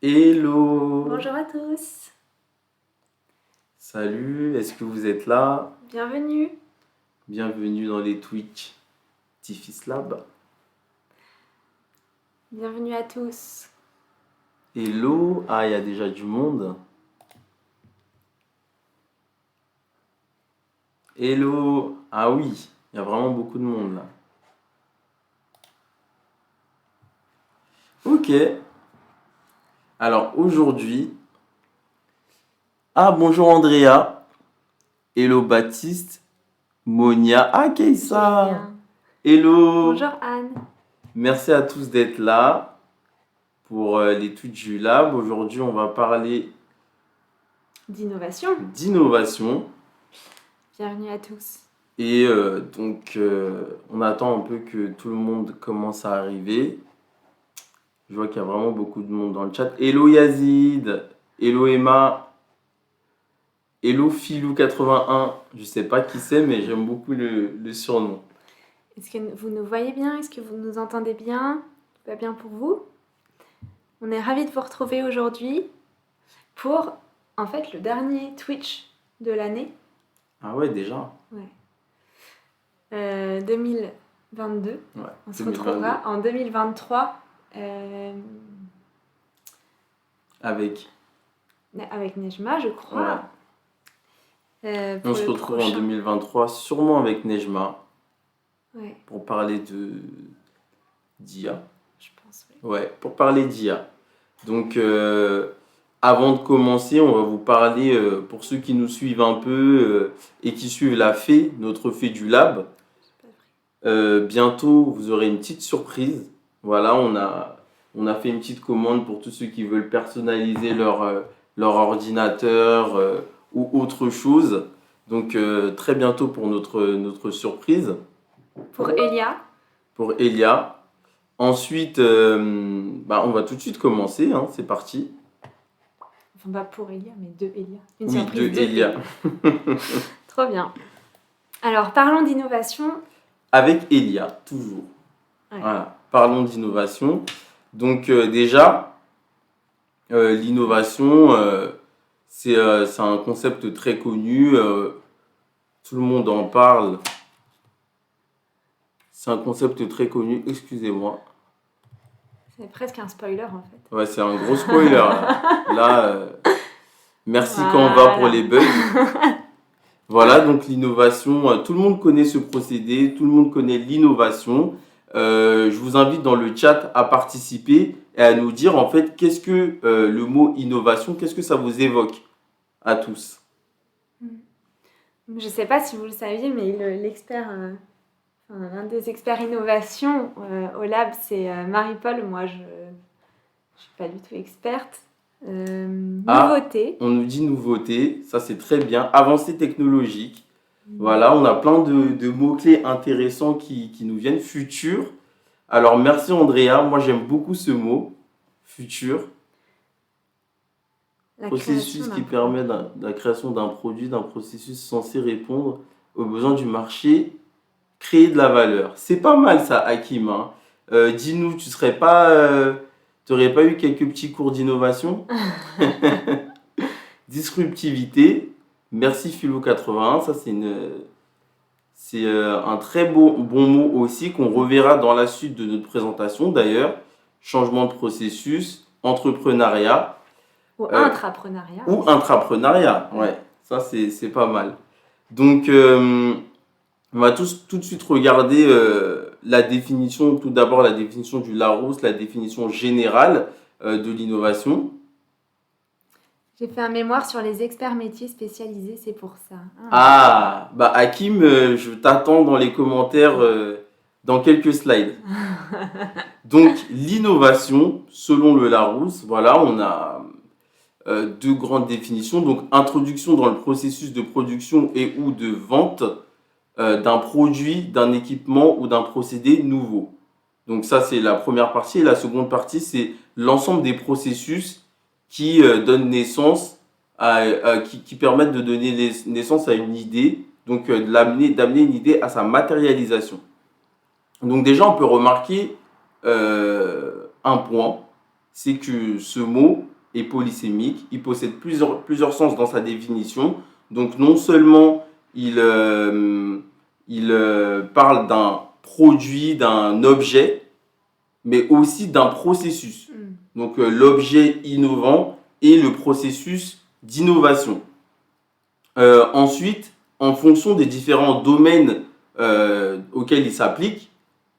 Hello! Bonjour à tous, Salut, est-ce que vous êtes là? bienvenue. Bienvenue dans les Twitch Tifis Lab. Bienvenue à tous. Hello! Ah, il y a déjà du monde. Hello! Ah oui, il y a vraiment beaucoup de monde là. Ok. Alors aujourd'hui. Ah, bonjour Andrea. Hello Baptiste. Monia. Ah, Keissa. Julien. Hello! Bonjour Anne. Merci à tous d'être là pour les Twitch du Lab. Aujourd'hui, on va parler D'innovation. d'innovation. Bienvenue à tous. Et on attend un peu que tout le monde commence à arriver. Je vois qu'il y a vraiment beaucoup de monde dans le chat. Hello Yazid, hello Emma, hello Filou81. Je sais pas qui c'est, mais j'aime beaucoup le surnom. Est-ce que vous nous voyez bien? Est-ce que vous nous entendez bien? Tout va bien pour vous? On est ravis de vous retrouver aujourd'hui pour, en fait, le dernier Twitch de l'année. Ah ouais, déjà. Ouais. 2022. Ouais, On se 2022. retrouvera en 2023 Avec. avec Nejma, je crois. On Pour se le retrouve en prochain. 2023, sûrement avec Nejma, Ouais, pour parler d'IA. je pense. Ouais. Ouais, pour parler d'IA. Donc, avant de commencer, on va vous parler, pour ceux qui nous suivent un peu et qui suivent la fée, notre fée du lab. Bientôt, vous aurez une petite surprise. Voilà, on a fait une petite commande pour tous ceux qui veulent personnaliser leur ordinateur ou autre chose. Donc, très bientôt pour notre surprise. Pour Elia. Pour Elia. Ensuite, on va tout de suite commencer, hein, c'est parti. Enfin, pas pour Elia, mais de Elia. Une Oui, surprise de Elia. Trop bien. Alors, parlons d'innovation. Avec Elia, toujours. Ouais. Voilà, parlons d'innovation. Donc déjà, l'innovation, c'est un concept très connu. Tout le monde en parle. C'est un concept très connu. Excusez-moi. C'est presque un spoiler, en fait. Ouais, c'est un gros spoiler. Là, merci Voilà. Canva pour les bugs. Voilà, donc l'innovation, tout le monde connaît ce procédé, tout le monde connaît l'innovation. Je vous invite dans le chat à participer et à nous dire en fait qu'est-ce que le mot innovation, qu'est-ce que ça vous évoque à tous. Je ne sais pas si vous le saviez, mais l'expert, l'un des experts innovation au lab, c'est Marie-Paul. Moi, je ne suis pas du tout experte. Nouveauté. On nous dit nouveauté, ça c'est très bien. Avancée technologique. Voilà, on a plein de mots-clés intéressants qui nous viennent. Futur. Alors merci Andrea, moi j'aime beaucoup ce mot, futur. Processus qui permet la création d'un produit, d'un processus censé répondre aux besoins du marché, créer de la valeur. C'est pas mal ça, Hakim. Hein. Dis-nous, tu n'aurais pas eu quelques petits cours d'innovation? Disruptivité. Merci Philo81, ça c'est un très bon mot aussi qu'on reverra dans la suite de notre présentation d'ailleurs. Changement de processus, entrepreneuriat. Ou intrapreneuriat. Ou intrapreneuriat, ouais, ça c'est pas mal. Donc, on va tout de suite regarder la définition, tout d'abord la définition du Larousse, la définition générale de l'innovation. J'ai fait un mémoire sur les experts métiers spécialisés, c'est pour ça. Hakim, je t'attends dans les commentaires dans quelques slides. Donc, l'innovation, selon le Larousse, voilà, on a deux grandes définitions. Donc, introduction dans le processus de production et ou de vente d'un produit, d'un équipement ou d'un procédé nouveau. Donc ça, c'est la première partie. Et la seconde partie, c'est l'ensemble des processus qui donnent naissance, qui permettent de donner naissance à une idée, donc d'amener une idée à sa matérialisation. Donc déjà, on peut remarquer un point, c'est que ce mot est polysémique, il possède plusieurs sens dans sa définition. Donc non seulement il parle d'un produit, d'un objet, mais aussi d'un processus. Donc l'objet innovant et le processus d'innovation. Ensuite, en fonction des différents domaines auxquels il s'applique,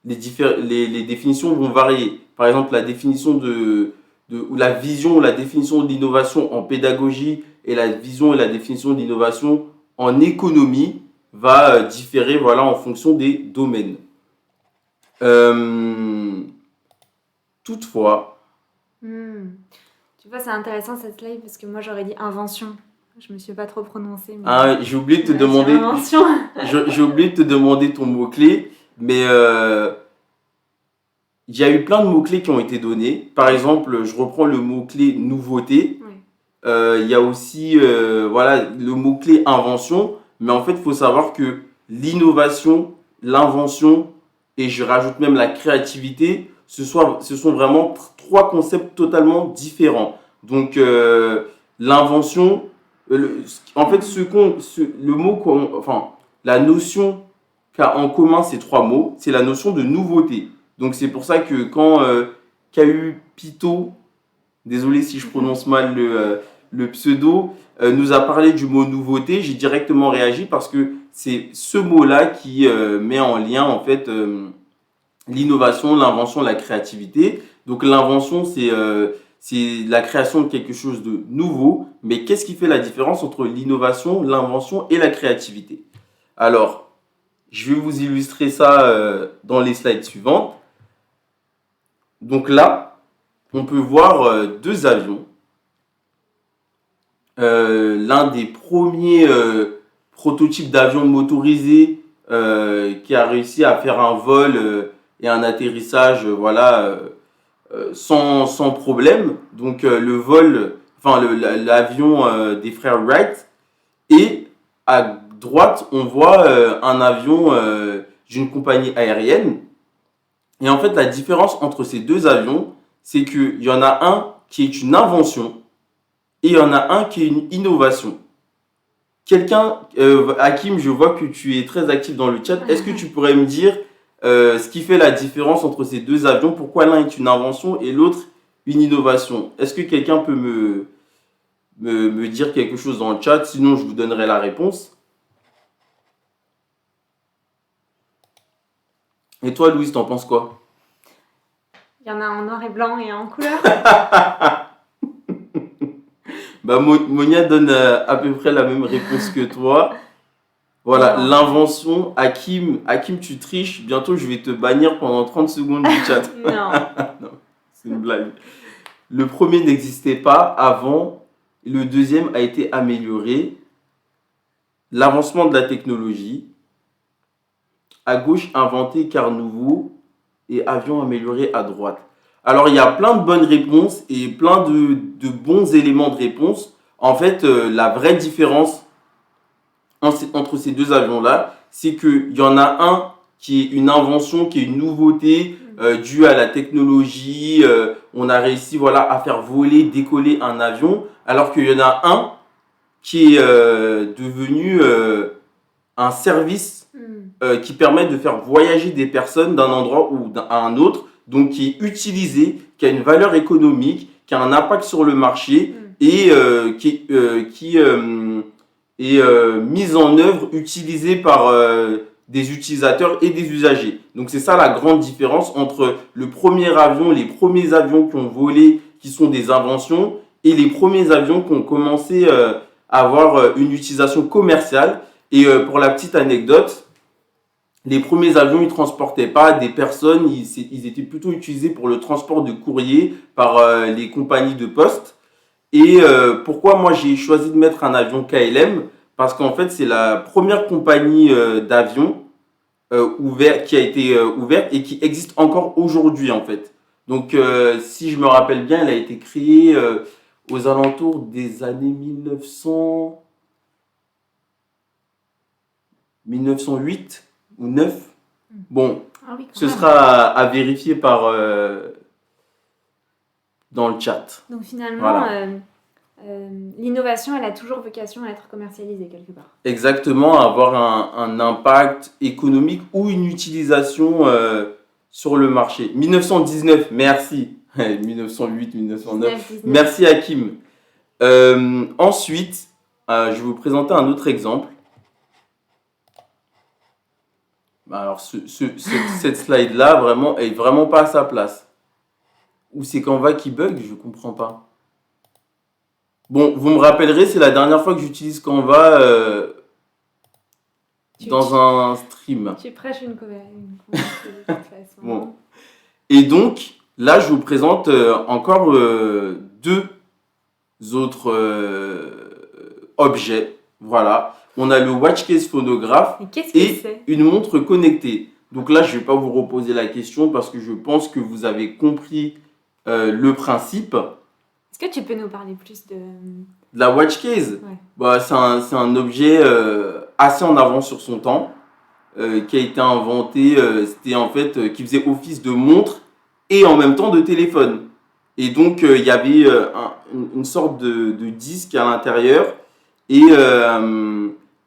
les définitions vont varier. Par exemple, la définition ou la vision ou la définition de l'innovation en pédagogie et la vision et la définition de l'innovation en économie va différer voilà, en fonction des domaines. Toutefois, tu vois, c'est intéressant cette slide parce que moi j'aurais dit invention. Je me suis pas trop prononcée. Mais... j'ai oublié de te demander. J'ai oublié de te demander ton mot-clé, mais il y a eu plein de mots-clés qui ont été donnés. Par exemple, je reprends le mot-clé nouveauté. Il y a aussi voilà, le mot-clé invention. Mais en fait, il faut savoir que l'innovation, l'invention et je rajoute même la créativité, ce sont vraiment trois concepts totalement différents. Donc, l'invention, en fait, le mot, enfin, la notion qu'a en commun ces trois mots, c'est la notion de nouveauté. Donc, c'est pour ça que quand Cahu Pito, désolé si je prononce mal le pseudo, nous a parlé du mot nouveauté, j'ai directement réagi parce que c'est ce mot-là qui met en lien, en fait, l'innovation, l'invention, la créativité. Donc, l'invention, c'est la création de quelque chose de nouveau. Mais qu'est-ce qui fait la différence entre l'innovation, l'invention et la créativité? Alors, je vais vous illustrer ça dans les slides suivantes. Donc là, on peut voir deux avions. L'un des premiers prototypes d'avions motorisés qui a réussi à faire un vol et un atterrissage voilà, sans problème. Donc le vol, enfin l'avion des frères Wright. Et à droite, on voit un avion d'une compagnie aérienne. Et en fait, la différence entre ces deux avions, c'est qu'il y en a un qui est une invention et il y en a un qui est une innovation. Hakim, je vois que tu es très actif dans le chat. Est-ce que tu pourrais me dire ce qui fait la différence entre ces deux avions? Pourquoi l'un est une invention et l'autre une innovation? Est-ce que quelqu'un peut me dire quelque chose dans le chat? Sinon, je vous donnerai la réponse. Et toi, Louise, t'en penses quoi? Il y en a en noir et blanc et en couleur. Bah, Monia donne à peu près la même réponse que toi. Voilà, l'invention. Hakim, tu triches. Bientôt, je vais te bannir pendant 30 secondes du chat. Non. Non, c'est une blague. Le premier n'existait pas avant. Le deuxième a été amélioré. L'avancement de la technologie. À gauche, inventé car nouveau. Et avion amélioré à droite. Alors, il y a plein de bonnes réponses et plein de bons éléments de réponse. En fait, la vraie différence entre ces deux avions-là, c'est qu'il y en a un qui est une invention, qui est une nouveauté due à la technologie. On a réussi voilà, à faire voler, décoller un avion, alors qu'il y en a un qui est devenu un service qui permet de faire voyager des personnes d'un endroit à un autre, donc qui est utilisé, qui a une valeur économique, qui a un impact sur le marché et qui est mise en œuvre, utilisée par des utilisateurs et des usagers. Donc c'est ça la grande différence entre le premier avion, les premiers avions qui ont volé, qui sont des inventions, et les premiers avions qui ont commencé à avoir une utilisation commerciale. Et pour la petite anecdote, les premiers avions, ils ne transportaient pas des personnes, ils étaient plutôt utilisés pour le transport de courrier par les compagnies de poste. Et pourquoi moi j'ai choisi de mettre un avion KLM? Parce qu'en fait, c'est la première compagnie d'avions qui a été ouverte et qui existe encore aujourd'hui en fait. Donc si je me rappelle bien, elle a été créée aux alentours des années 1908 ou 9. Bon, Ah oui, ce sera à vérifier par dans le chat. Donc finalement, Voilà. L'innovation, elle a toujours vocation à être commercialisée quelque part. Exactement, avoir un impact économique ou une utilisation sur le marché. 1919, merci. 1908, 1909. 19. Merci Hakim. Ensuite, je vais vous présenter un autre exemple. Alors, cette slide-là, vraiment, est vraiment pas à sa place. Ou c'est Canva qui bug, je comprends pas. Bon, vous me rappellerez, c'est la dernière fois que j'utilise Canva dans un stream. Tu prêches une convaincue de toute façon. Bon. Et donc, là, je vous présente encore deux autres objets. Voilà. On a le watch case phonographe et une montre connectée. Donc là, je ne vais pas vous reposer la question parce que je pense que vous avez compris le principe. Est-ce que tu peux nous parler plus de la watch case? Ouais. Bah, c'est un objet assez en avance sur son temps qui a été inventé. C'était en fait qui faisait office de montre et en même temps de téléphone. Et donc, il y avait une sorte de disque à l'intérieur et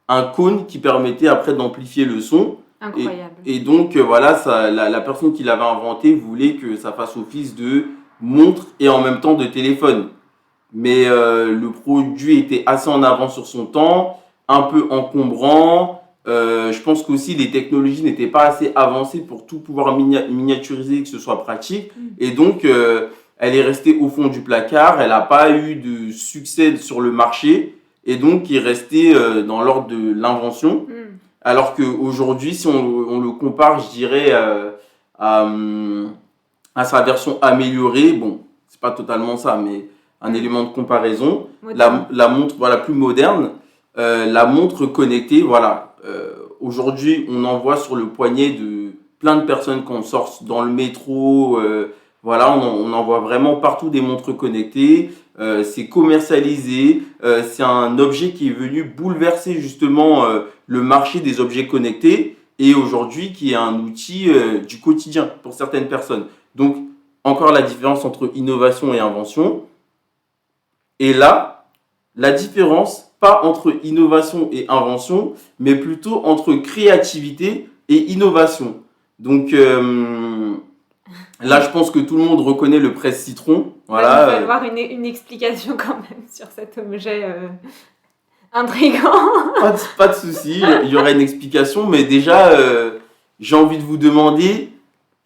un cône qui permettait après d'amplifier le son. Incroyable. Et donc, voilà, la personne qui l'avait inventé voulait que ça fasse office de montre et en même temps de téléphone. Mais le produit était assez en avance sur son temps, un peu encombrant. Je pense qu'aussi les technologies n'étaient pas assez avancées pour tout pouvoir miniaturiser et que ce soit pratique. Et donc, elle est restée au fond du placard. Elle n'a pas eu de succès sur le marché. Et donc, il est resté dans l'ordre de l'invention. Alors qu'aujourd'hui, si on le compare, je dirais, à sa version améliorée, bon, c'est pas totalement ça, mais un élément de comparaison. La montre, voilà, plus moderne. La montre connectée, voilà. Aujourd'hui, on en voit sur le poignet de plein de personnes quand on sort dans le métro. Voilà, on en voit vraiment partout des montres connectées. C'est commercialisé. C'est un objet qui est venu bouleverser justement le marché des objets connectés et aujourd'hui qui est un outil du quotidien pour certaines personnes. Donc, encore la différence entre innovation et invention. Et là, la différence, pas entre innovation et invention, mais plutôt entre créativité et innovation. Donc, là, je pense que tout le monde reconnaît le presse-citron. Voilà. Il va y avoir une explication quand même sur cet objet intriguant. Pas de souci, il y aura une explication, mais déjà, j'ai envie de vous demander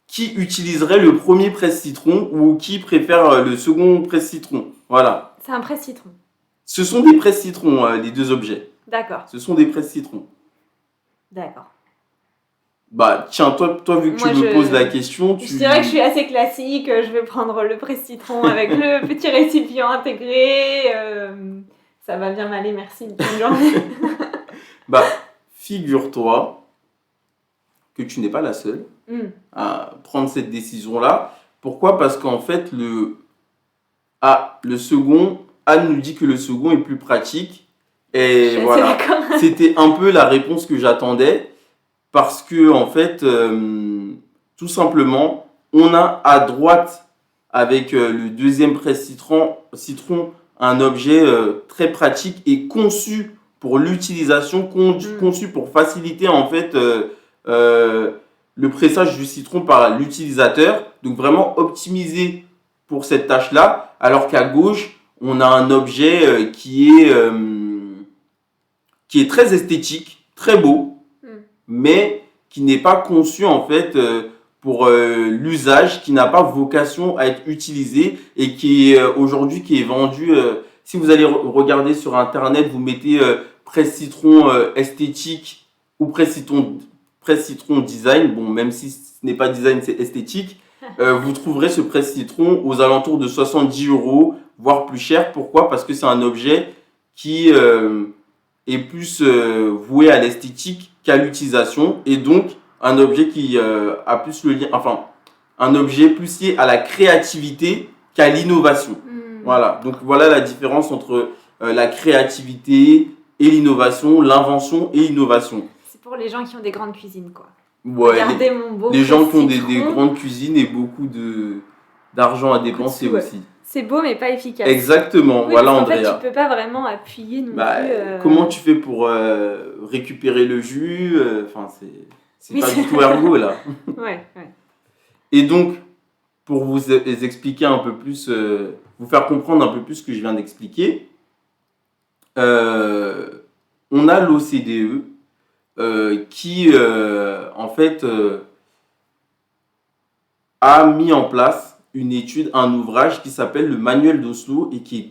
qui utiliserait le premier presse-citron ou qui préfère le second presse-citron. Voilà. C'est un presse-citron. Ce sont des presse-citrons, les deux objets. D'accord. Ce sont des presse-citrons. D'accord. Bah, tiens, toi vu que tu me poses la question, Je dirais que je suis assez classique. Je vais prendre le presse-citron avec le petit récipient intégré. Ça va bien m'aller, merci. Bonne journée. Bah, figure-toi que tu n'es pas la seule à prendre cette décision-là. Pourquoi? Parce qu'en fait, le second, Anne nous dit que le second est plus pratique. Et voilà, c'était un peu la réponse que j'attendais. Parce que, en fait, tout simplement, on a à droite, avec le deuxième presse-citron, un objet très pratique et conçu pour l'utilisation, conçu pour faciliter, en fait, le pressage du citron par l'utilisateur. Donc, vraiment optimisé pour cette tâche-là. Alors qu'à gauche, on a un objet qui est très esthétique, très beau, mais qui n'est pas conçu en fait pour l'usage, qui n'a pas vocation à être utilisé et qui est aujourd'hui qui est vendu. Si vous allez regarder sur internet, vous mettez presse-citron esthétique ou presse-citron design. Bon, même si ce n'est pas design, c'est esthétique. Vous trouverez ce presse-citron aux alentours de 70 €, voire plus cher. Pourquoi? Parce que c'est un objet qui est plus voué à l'esthétique qu'à l'utilisation et donc un objet qui a plus le lien, enfin un objet plus lié à la créativité qu'à l'innovation. Voilà, donc voilà la différence entre la créativité et l'innovation, l'invention et l'innovation. C'est pour les gens qui ont des grandes cuisines, quoi. Ouais, regardez mon beau les gens qui ont des grandes cuisines et beaucoup d'argent à dépenser sous, aussi. C'est beau, mais pas efficace. Exactement, Oui, voilà parce qu'en fait, Andrea. tu peux pas vraiment appuyer non Bah, plus. comment tu fais pour récupérer le jus? Enfin, c'est Oui, pas du tout ergo là. ouais. Et donc, pour vous expliquer un peu plus, vous faire comprendre un peu plus ce que je viens d'expliquer, euh, on a l'OCDE qui, en fait, a mis en place une étude, un ouvrage qui s'appelle le Manuel d'Oslo et qui est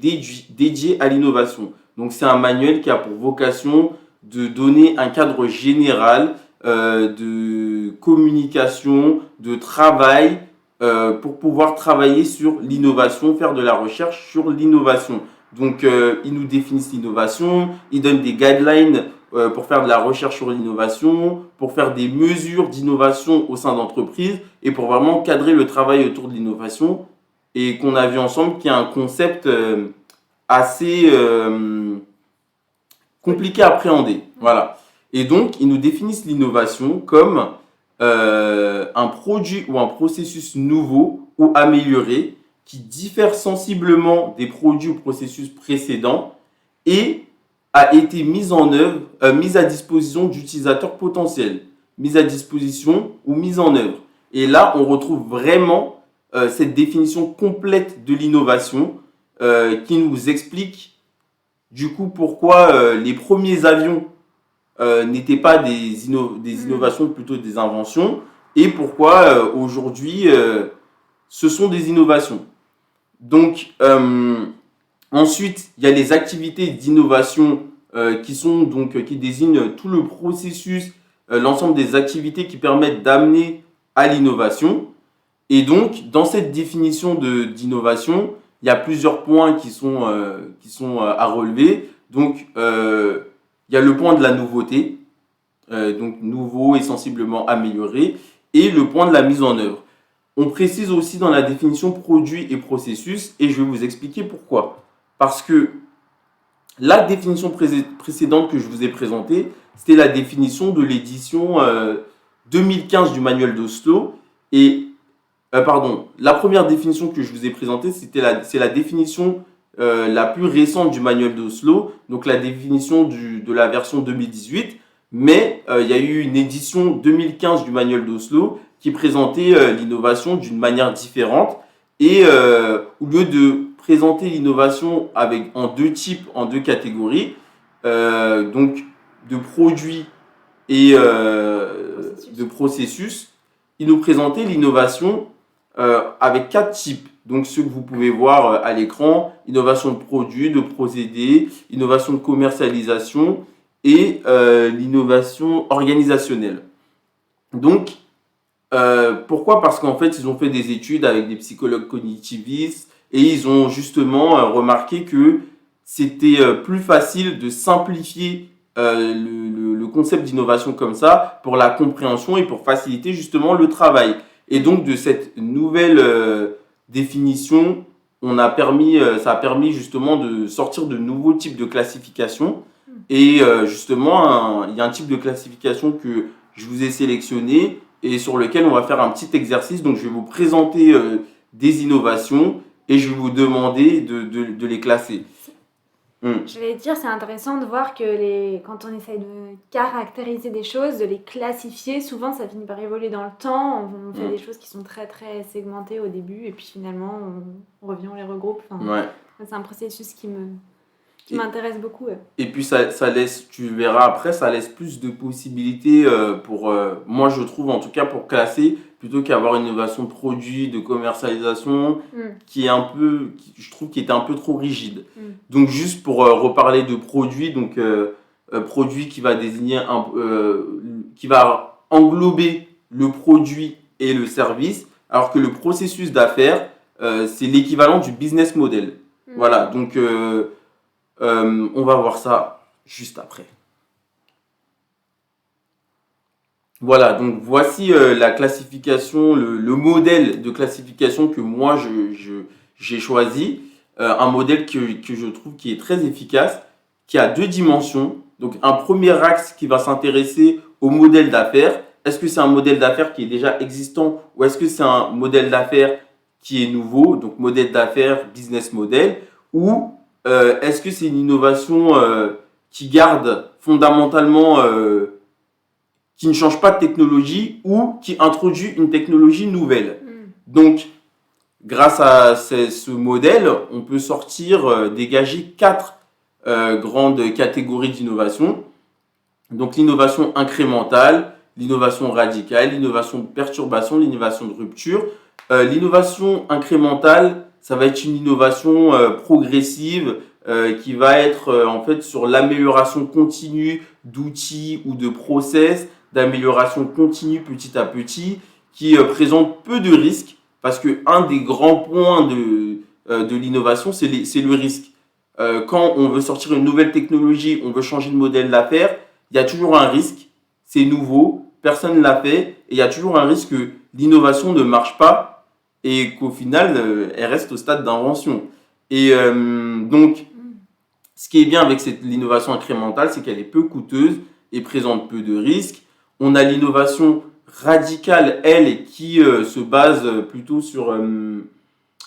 dédié à l'innovation. Donc, c'est un manuel qui a pour vocation de donner un cadre général de communication, de travail pour pouvoir travailler sur l'innovation, faire de la recherche sur l'innovation. Donc, ils nous définissent l'innovation, ils donnent des guidelines pour faire de la recherche sur l'innovation, pour faire des mesures d'innovation au sein d'entreprises et pour vraiment cadrer le travail autour de l'innovation. Et qu'on a vu ensemble qu'il y a un concept assez compliqué à appréhender. Voilà. Et donc, ils nous définissent l'innovation comme un produit ou un processus nouveau ou amélioré qui diffère sensiblement des produits ou processus précédents et a été mise en œuvre, mise à disposition d'utilisateurs potentiels, mise à disposition ou mise en œuvre. Et là, on retrouve vraiment cette définition complète de l'innovation qui nous explique du coup pourquoi les premiers avions n'étaient pas des innovations, plutôt des inventions, et pourquoi aujourd'hui ce sont des innovations. Donc, ensuite, il y a les activités d'innovation qui désignent tout le processus, l'ensemble des activités qui permettent d'amener à l'innovation. Et donc, dans cette définition d'innovation, il y a plusieurs points qui sont à relever. Donc, il y a le point de la nouveauté, donc nouveau et sensiblement amélioré, et le point de la mise en œuvre. On précise aussi dans la définition produit et processus, et je vais vous expliquer pourquoi. Parce que la définition précédente que je vous ai présentée, c'était la définition de l'édition 2015 du manuel d'Oslo. Et, la première définition que je vous ai présentée, c'est la définition la plus récente du manuel d'Oslo, donc la définition de la version 2018. Mais il y a eu une édition 2015 du manuel d'Oslo qui présentait l'innovation d'une manière différente. Et au lieu de présenter l'innovation en deux types, en deux catégories, donc de produits et de processus, il nous présentait l'innovation avec 4 types. Donc ceux que vous pouvez voir à l'écran: innovation de produits, de procédés, innovation de commercialisation et l'innovation organisationnelle. Donc, pourquoi? Parce qu'en fait, ils ont fait des études avec des psychologues cognitivistes et ils ont justement remarqué que c'était plus facile de simplifier le concept d'innovation comme ça pour la compréhension et pour faciliter justement le travail. Et donc, de cette nouvelle définition, ça a permis justement de sortir de nouveaux types de classifications. Et justement, il y a un type de classification que je vous ai sélectionné et sur lequel on va faire un petit exercice. Donc, je vais vous présenter des innovations et je vais vous demander de les classer. Je vais dire, c'est intéressant de voir que quand on essaye de caractériser des choses, de les classifier, souvent ça finit par évoluer dans le temps. On fait des choses qui sont très très segmentées au début et puis finalement on revient, on les regroupe. Enfin, c'est un processus qui m'intéresse beaucoup. Et puis ça laisse, tu verras après, ça laisse plus de possibilités pour, moi je trouve en tout cas, pour classer, plutôt qu'avoir une innovation de produit, de commercialisation, qui est je trouve qui était un peu trop rigide. Donc juste pour reparler de produit, donc produit qui va désigner qui va englober le produit et le service, alors que le processus d'affaires, c'est l'équivalent du business model. Voilà, donc on va voir ça juste après. Voilà, donc voici la classification, le modèle de classification que moi j'ai choisi. Un modèle que je trouve qui est très efficace, qui a 2 dimensions. Donc un premier axe qui va s'intéresser au modèle d'affaires. Est-ce que c'est un modèle d'affaires qui est déjà existant ou est-ce que c'est un modèle d'affaires qui est nouveau, donc modèle d'affaires, business model, ou est-ce que c'est une innovation qui garde fondamentalement, qui ne change pas de technologie ou qui introduit une technologie nouvelle. Donc, grâce à ce modèle, on peut sortir, dégager 4 grandes catégories d'innovation. Donc, l'innovation incrémentale, l'innovation radicale, l'innovation de perturbation, l'innovation de rupture. L'innovation incrémentale, ça va être une innovation progressive qui va être en fait sur l'amélioration continue d'outils ou de process, d'amélioration continue petit à petit, qui présente peu de risques, parce que un des grands points de l'innovation, c'est le risque. Quand on veut sortir une nouvelle technologie, on veut changer de modèle d'affaires, il y a toujours un risque, c'est nouveau, personne ne l'a fait, et il y a toujours un risque que l'innovation ne marche pas et qu'au final, elle reste au stade d'invention. Et donc, ce qui est bien avec l'innovation incrémentale, c'est qu'elle est peu coûteuse et présente peu de risques. On a l'innovation radicale, elle, qui se base plutôt sur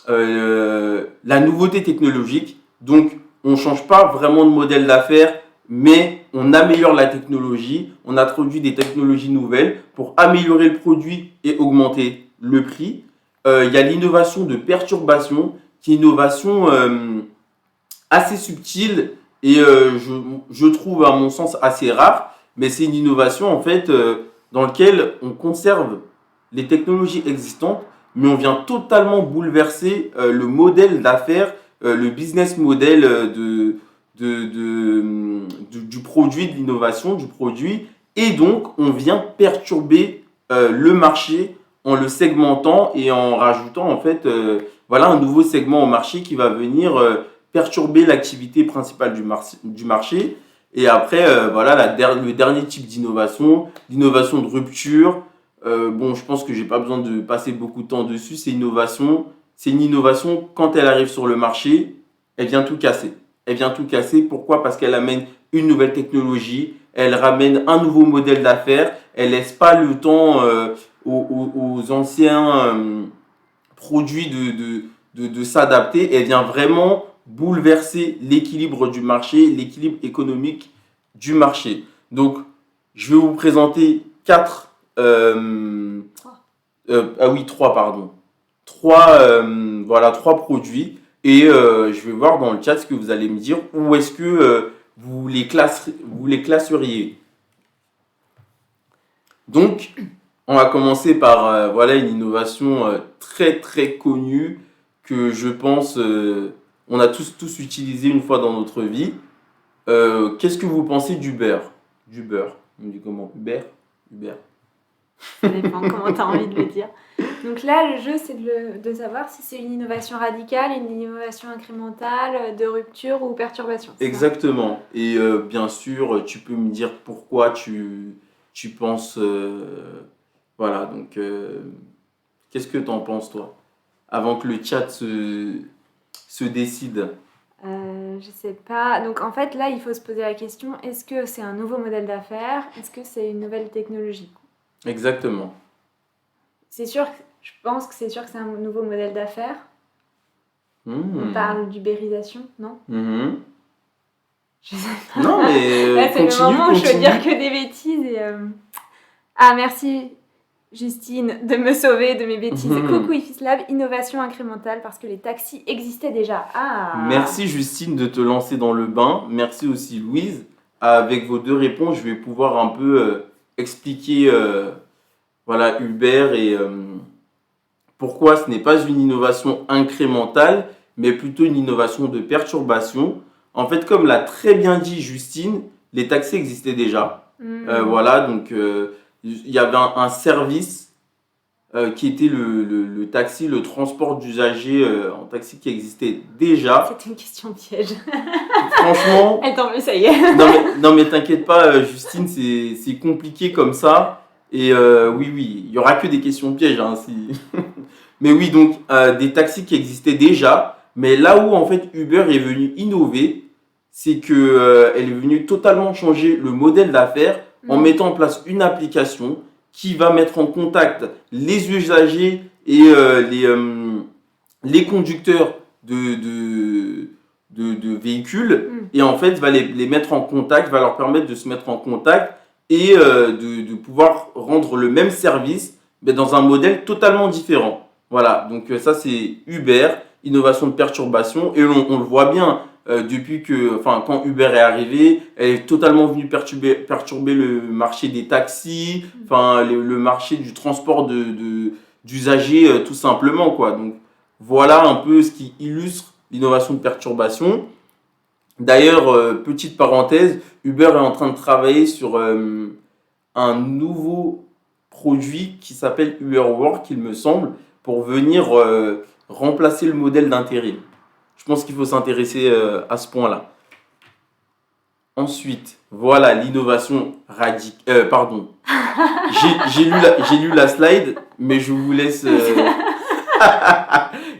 la nouveauté technologique. Donc, on ne change pas vraiment de modèle d'affaires, mais on améliore la technologie, on introduit des technologies nouvelles pour améliorer le produit et augmenter le prix. Il y a l'innovation de perturbation, qui est une innovation assez subtile et je trouve à mon sens assez rare, mais c'est une innovation en fait dans laquelle on conserve les technologies existantes, mais on vient totalement bouleverser le modèle d'affaires, le business model du produit, de l'innovation, du produit, et donc on vient perturber le marché en le segmentant et en rajoutant en fait voilà un nouveau segment au marché qui va venir perturber l'activité principale du marché. Et après, voilà le dernier type d'innovation, l'innovation de rupture. Bon, je pense que j'ai pas besoin de passer beaucoup de temps dessus. C'est une innovation, quand elle arrive sur le marché, elle vient tout casser. Elle vient tout casser. Pourquoi? Parce qu'elle amène une nouvelle technologie, elle ramène un nouveau modèle d'affaires, elle laisse pas le temps aux anciens produits de s'adapter. Elle vient vraiment bouleverser l'équilibre du marché, l'équilibre économique du marché. Donc, je vais vous présenter trois, pardon. Trois produits. Et je vais voir dans le chat ce que vous allez me dire. Où est-ce que vous les classeriez? Donc, on va commencer par une innovation très très connue que je pense on a tous utilisé une fois dans notre vie. Qu'est-ce que vous pensez d'Uber? On dit comment? Uber? Ça dépend comment tu as envie de le dire. Donc là, le jeu, c'est de savoir si c'est une innovation radicale, une innovation incrémentale, de rupture ou perturbation. Exactement. Et bien sûr, tu peux me dire pourquoi tu penses... voilà, donc qu'est-ce que tu en penses, toi? Avant que le chat se décide. Je sais pas. Donc en fait, là, il faut se poser la question, est-ce que c'est un nouveau modèle d'affaires? Est-ce que c'est une nouvelle technologie? Exactement. C'est sûr, je pense que c'est sûr que c'est un nouveau modèle d'affaires. On parle d'ubérisation, non? Je sais pas. Non, mais là, c'est le moment où je veux dire que des bêtises. Et, Ah, merci Justine de me sauver de mes bêtises. Coucou Ifislab, innovation incrémentale parce que les taxis existaient déjà. Ah. Merci Justine de te lancer dans le bain. Merci aussi Louise. Avec vos deux réponses, je vais pouvoir un peu expliquer Uber et pourquoi ce n'est pas une innovation incrémentale, mais plutôt une innovation de perturbation. En fait, comme l'a très bien dit Justine, les taxis existaient déjà. Donc il y avait un service qui était le taxi, le transport d'usagers en taxi qui existait déjà. C'était une question piège. Franchement... Elle t'en veut, ça y est. non mais t'inquiète pas Justine, c'est compliqué comme ça. Et oui, il n'y aura que des questions pièges. Mais oui, donc des taxis qui existaient déjà. Mais là où en fait Uber est venu innover, c'est qu'elle est venue totalement changer le modèle d'affaires en mettant en place une application qui va mettre en contact les usagers et les conducteurs de véhicules et en fait va les mettre en contact, va leur permettre de se mettre en contact et de pouvoir rendre le même service mais dans un modèle totalement différent. Voilà, donc ça c'est Uber, innovation de perturbation et on le voit bien depuis que, enfin quand Uber est arrivé, elle est totalement venue perturber le marché des taxis, enfin le marché du transport d'usagers tout simplement quoi. Donc voilà un peu ce qui illustre l'innovation de perturbation. D'ailleurs, petite parenthèse, Uber est en train de travailler sur un nouveau produit qui s'appelle Uber Work, il me semble, pour venir remplacer le modèle d'intérim. Je pense qu'il faut s'intéresser à ce point-là. Ensuite, voilà l'innovation radicale. Pardon. J'ai lu la slide, mais je vous laisse.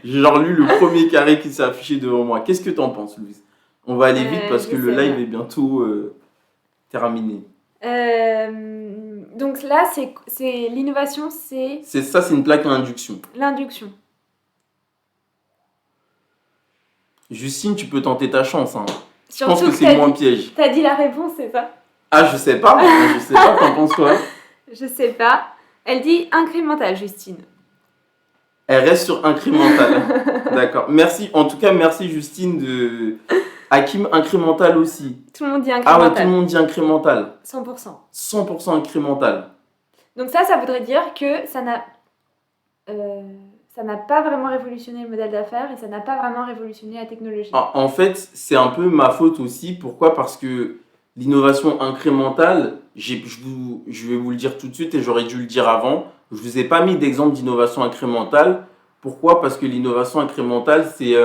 J'ai genre lu le premier carré qui s'est affiché devant moi. Qu'est-ce que t'en penses, Louise? On va aller vite parce que le live est bientôt terminé. Donc là, c'est l'innovation, c'est une plaque à induction. L'induction. Justine, tu peux tenter ta chance. Hein. Je Surtout pense que c'est moins piège. T'as dit la réponse, c'est ça? Ah, je sais pas. T'en penses quoi? Je sais pas. Elle dit incrémental, Justine. Elle reste sur incrémental. D'accord. Merci. En tout cas, merci Justine de... Hakim, incrémental aussi. Tout le monde dit incrémental. Ah ouais, tout le monde dit incrémental. 100%. 100% incrémental. Donc ça voudrait dire que ça n'a pas vraiment révolutionné le modèle d'affaires et ça n'a pas vraiment révolutionné la technologie. En fait, c'est un peu ma faute aussi. Pourquoi? Parce que l'innovation incrémentale, je vais vous le dire tout de suite et j'aurais dû le dire avant. Je ne vous ai pas mis d'exemple d'innovation incrémentale. Pourquoi? Parce que l'innovation incrémentale, c'est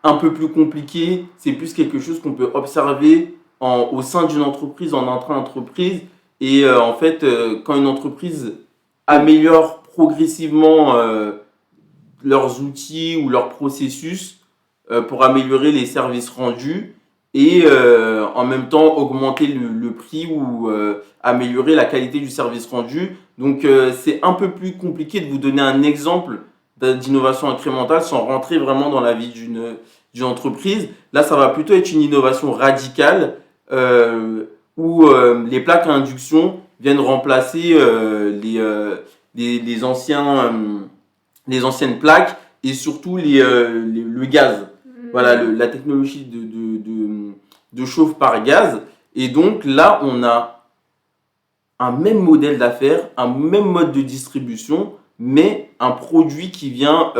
un peu plus compliqué. C'est plus quelque chose qu'on peut observer au sein d'une entreprise, en intra-entreprise. Et en fait, quand une entreprise améliore progressivement leurs outils ou leurs processus pour améliorer les services rendus et en même temps augmenter le prix ou améliorer la qualité du service rendu. Donc c'est un peu plus compliqué de vous donner un exemple d'innovation incrémentale sans rentrer vraiment dans la vie d'une entreprise. Là, ça va plutôt être une innovation radicale où les plaques à induction viennent remplacer les anciennes plaques et surtout le gaz. Voilà, la technologie de chauffe par gaz. Et donc là, on a un même modèle d'affaires, un même mode de distribution, mais un produit qui vient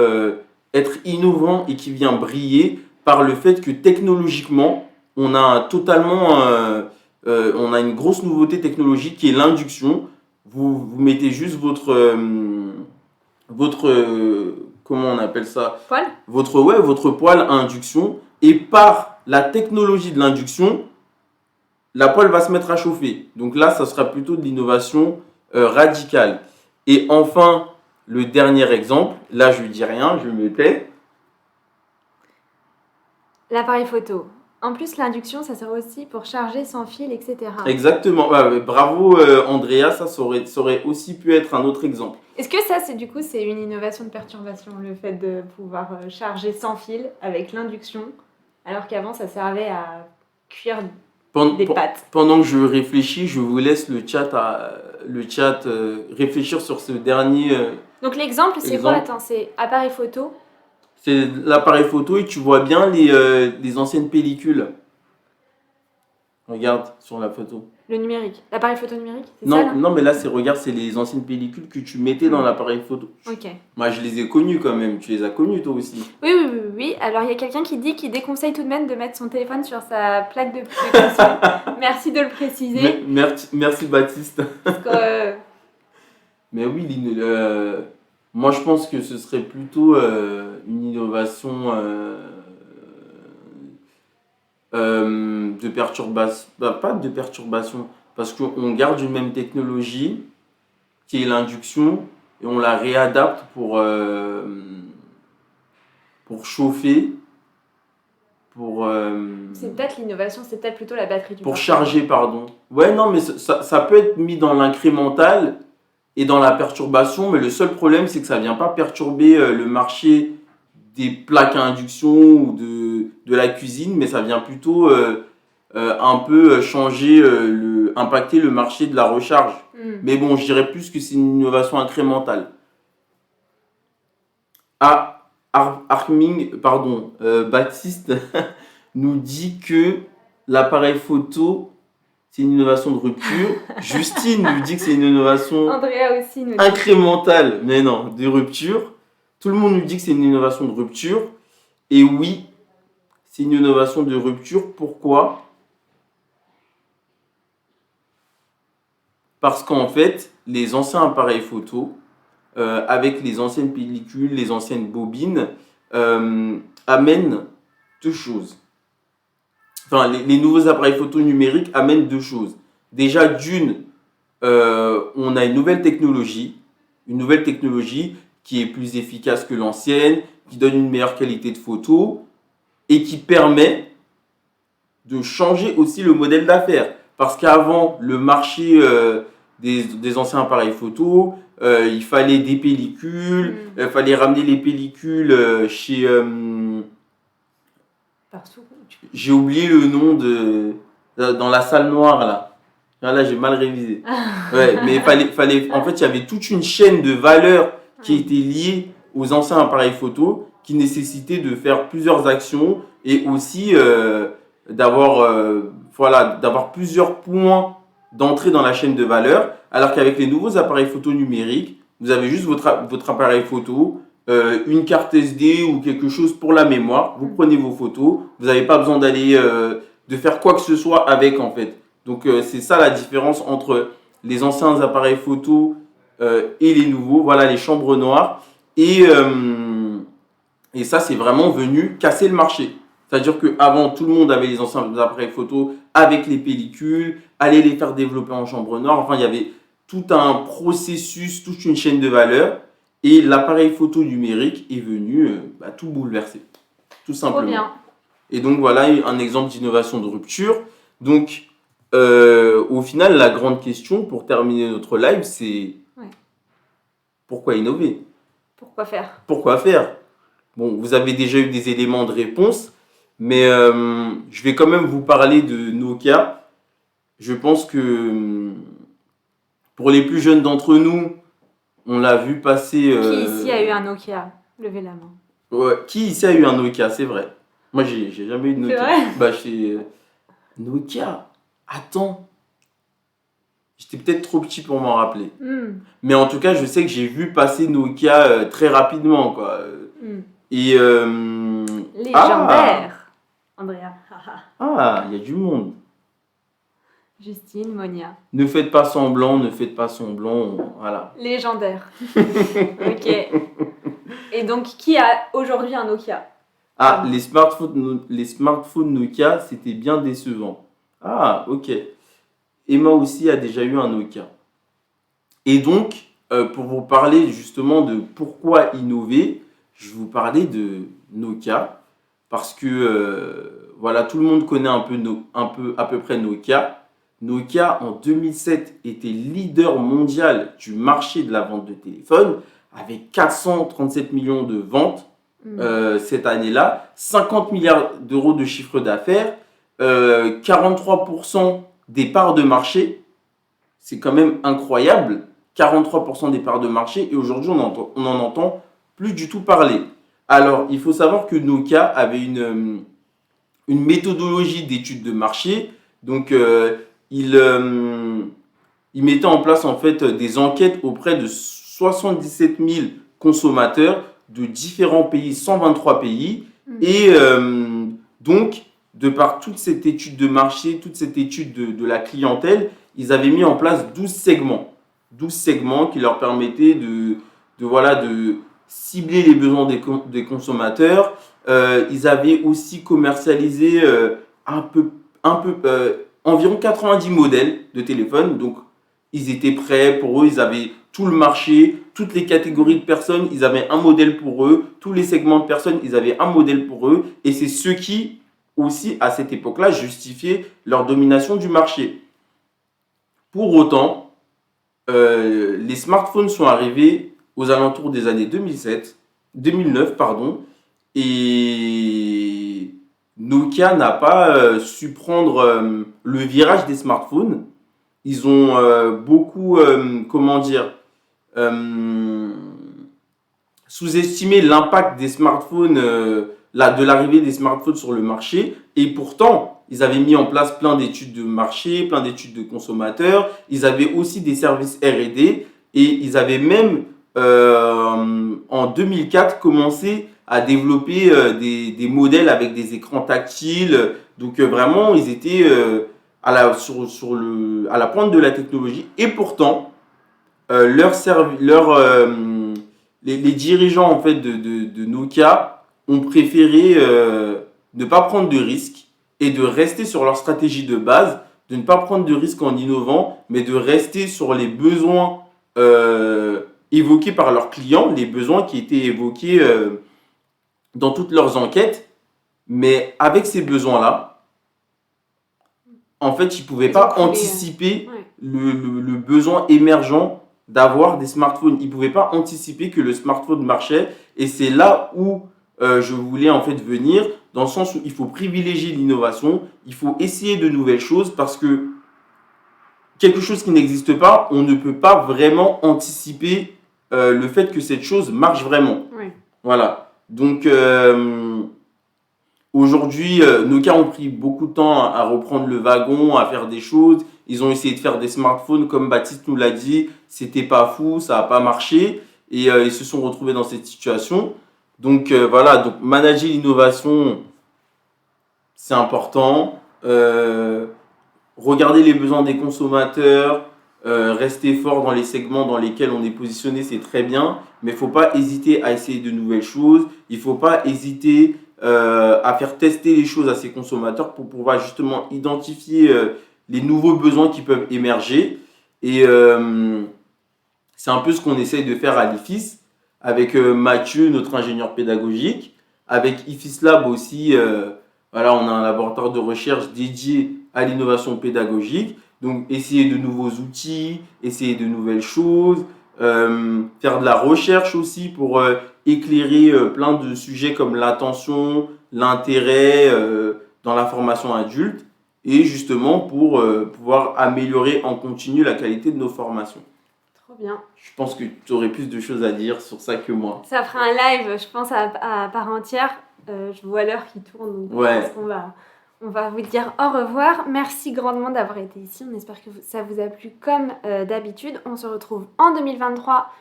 être innovant et qui vient briller par le fait que technologiquement, on a une grosse nouveauté technologique qui est l'induction. Vous mettez juste votre comment on appelle ça? Poêle? Votre poêle à induction. Et par la technologie de l'induction, la poêle va se mettre à chauffer. Donc là, ça sera plutôt de l'innovation radicale. Et enfin, le dernier exemple, là je ne dis rien, je me tais. L'appareil photo. En plus, l'induction, ça sert aussi pour charger sans fil, etc. Exactement. Bravo Andrea, ça aurait aussi pu être un autre exemple. Est-ce que ça, c'est une innovation de perturbation, le fait de pouvoir charger sans fil avec l'induction, alors qu'avant, ça servait à cuire des pâtes? Pendant que je réfléchis, je vous laisse le chat réfléchir sur ce dernier. Donc l'exemple, c'est quoi? Attends, c'est appareil photo. C'est l'appareil photo et tu vois bien les anciennes pellicules. Regarde sur la photo. Le numérique. L'appareil photo numérique, c'est non, ça là? Non, mais là, c'est les anciennes pellicules que tu mettais dans l'appareil photo. Ok. Moi, je les ai connues quand même. Tu les as connues toi aussi? Oui. Alors, il y a quelqu'un qui dit qu'il déconseille tout de même de mettre son téléphone sur sa plaque de cuisson. Merci de le préciser. Merci Baptiste. Parce que, Mais oui, moi, je pense que ce serait plutôt une innovation de perturbation. Pas de perturbation, parce qu'on garde une même technologie qui est l'induction et on la réadapte pour chauffer. c'est peut-être l'innovation, c'est peut-être plutôt la batterie du pour charger, pardon. Ouais, non, mais ça peut être mis dans l'incrémental et dans la perturbation, mais le seul problème, c'est que ça ne vient pas perturber le marché des plaques à induction ou de la cuisine, mais ça vient plutôt un peu changer, impacter le marché de la recharge. Mais bon, je dirais plus que c'est une innovation incrémentale. Baptiste nous dit que l'appareil photo, c'est une innovation de rupture. Justine nous dit que c'est une innovation Andrea aussi nous dit. incrémentale, mais non, de rupture. Tout le monde nous dit que c'est une innovation de rupture. Et oui, c'est une innovation de rupture. Pourquoi ? Parce qu'en fait, les anciens appareils photo, avec les anciennes pellicules, les anciennes bobines, amènent deux choses. Enfin, les nouveaux appareils photo numériques amènent deux choses. Déjà, on a une nouvelle technologie qui est plus efficace que l'ancienne, qui donne une meilleure qualité de photo et qui permet de changer aussi le modèle d'affaires. Parce qu'avant, le marché des anciens appareils photo, il fallait des pellicules, il fallait ramener les pellicules chez... Partout. J'ai oublié le nom dans la salle noire là. Là, j'ai mal révisé. Ouais, mais en fait, il y avait toute une chaîne de valeur qui était liée aux anciens appareils photo, qui nécessitait de faire plusieurs actions et aussi d'avoir plusieurs points d'entrée dans la chaîne de valeur. Alors qu'avec les nouveaux appareils photo numériques, vous avez juste votre appareil photo, une carte SD ou quelque chose pour la mémoire. Vous prenez vos photos, vous n'avez pas besoin de faire quoi que ce soit avec en fait. Donc c'est ça la différence entre les anciens appareils photo et les nouveaux. Voilà les chambres noires. Et ça, c'est vraiment venu casser le marché. C'est-à-dire qu'avant, tout le monde avait les anciens appareils photo avec les pellicules, allait les faire développer en chambre noire. Enfin, il y avait tout un processus, toute une chaîne de valeur. Et l'appareil photo numérique est venu tout bouleverser, tout simplement. Trop bien. Et donc, voilà un exemple d'innovation de rupture. Donc, au final, la grande question pour terminer notre live, c'est pourquoi innover ? Pourquoi faire ? Bon, vous avez déjà eu des éléments de réponse, mais je vais quand même vous parler de Nokia. Je pense que pour les plus jeunes d'entre nous, on l'a vu passer... Qui ici a eu un Nokia ? Levez la main. Ouais, qui ici a eu un Nokia ? C'est vrai. Moi, j'ai jamais eu de Nokia. C'est vrai ? Chez Nokia. Attends. J'étais peut-être trop petit pour m'en rappeler. Mais en tout cas, je sais que j'ai vu passer Nokia très rapidement, quoi. Et légendaire. Andrea. Il y a du monde. Justine, Monia. Ne faites pas semblant, voilà. Légendaire. Ok. Et donc, qui a aujourd'hui un Nokia ? Les smartphones Nokia, c'était bien décevant. Ok. Emma aussi a déjà eu un Nokia. Et donc, pour vous parler justement de pourquoi innover, je vais vous parler de Nokia. Parce que, tout le monde connaît à peu près Nokia. Nokia, en 2007, était leader mondial du marché de la vente de téléphones, avec 437 millions de ventes cette année-là, 50 milliards d'euros de chiffre d'affaires, 43% des parts de marché. C'est quand même incroyable, 43% des parts de marché, et aujourd'hui, on n'en entend plus du tout parler. Alors, il faut savoir que Nokia avait une méthodologie d'étude de marché. Donc, il mettait en place en fait des enquêtes auprès de 77 000 consommateurs de différents pays, 123 pays. Et donc, de par toute cette étude de marché, toute cette étude de la clientèle, ils avaient mis en place 12 segments. 12 segments qui leur permettaient de cibler les besoins des consommateurs. Ils avaient aussi commercialisé environ 90 modèles de téléphone. Donc, ils étaient prêts pour eux. Ils avaient tout le marché, toutes les catégories de personnes. Ils avaient un modèle pour eux. Tous les segments de personnes, ils avaient un modèle pour eux. Et c'est ce qui, aussi, à cette époque-là, justifiait leur domination du marché. Pour autant, les smartphones sont arrivés aux alentours des années 2009, Et Nokia n'a pas su prendre le virage des smartphones. Ils ont beaucoup, comment dire, euh, sous-estimé l'impact des smartphones, de l'arrivée des smartphones sur le marché. Et pourtant, ils avaient mis en place plein d'études de marché, plein d'études de consommateurs. Ils avaient aussi des services R&D et ils avaient même, en 2004, commencé à développer des modèles avec des écrans tactiles. Donc vraiment, ils étaient à la pointe de la technologie. Et pourtant, les dirigeants en fait de Nokia ont préféré ne pas prendre de risques et de rester sur leur stratégie de base, de ne pas prendre de risques en innovant, mais de rester sur les besoins évoqués par leurs clients, les besoins qui étaient évoqués dans toutes leurs enquêtes. Mais avec ces besoins-là, en fait, ils ne pouvaient pas anticiper le besoin émergent d'avoir des smartphones. Ils ne pouvaient pas anticiper que le smartphone marchait. Et c'est là où je voulais en fait venir, dans le sens où il faut privilégier l'innovation, il faut essayer de nouvelles choses parce que quelque chose qui n'existe pas, on ne peut pas vraiment anticiper le fait que cette chose marche vraiment. Oui. Voilà. Donc, aujourd'hui, Nokia ont pris beaucoup de temps à reprendre le wagon, à faire des choses. Ils ont essayé de faire des smartphones, comme Baptiste nous l'a dit, c'était pas fou, ça n'a pas marché. Et ils se sont retrouvés dans cette situation. Donc voilà, donc manager l'innovation, c'est important. Regarder les besoins des consommateurs, rester fort dans les segments dans lesquels on est positionné, c'est très bien. Mais il ne faut pas hésiter à essayer de nouvelles choses. Il ne faut pas hésiter à faire tester les choses à ses consommateurs pour pouvoir justement identifier les nouveaux besoins qui peuvent émerger. Et c'est un peu ce qu'on essaye de faire à l'IFIS avec Mathieu, notre ingénieur pédagogique, avec IFIS Lab aussi. Voilà, on a un laboratoire de recherche dédié à l'innovation pédagogique. Donc, essayer de nouveaux outils, essayer de nouvelles choses, faire de la recherche aussi pour éclairer plein de sujets comme l'attention, l'intérêt dans la formation adulte et justement pour pouvoir améliorer en continu la qualité de nos formations. Trop bien. Je pense que tu aurais plus de choses à dire sur ça que moi. Ça fera un live, je pense, à part entière. Je vois l'heure qui tourne, donc je pense qu'on va vous dire au revoir. Merci grandement d'avoir été ici. On espère que ça vous a plu comme d'habitude. On se retrouve en 2023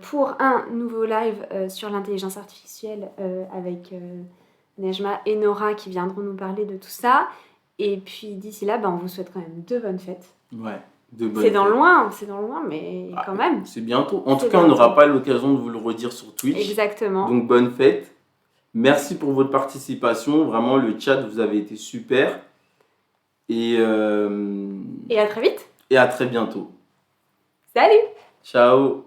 pour un nouveau live sur l'intelligence artificielle avec Nejma et Nora qui viendront nous parler de tout ça. Et puis d'ici là, on vous souhaite quand même de bonnes fêtes. Ouais. C'est dans le loin, mais quand même. C'est bientôt. En tout cas, on n'aura pas l'occasion de vous le redire sur Twitch. Exactement. Donc, bonne fête. Merci pour votre participation. Vraiment, le chat, vous avez été super. Et à très vite. Et à très bientôt. Salut. Ciao.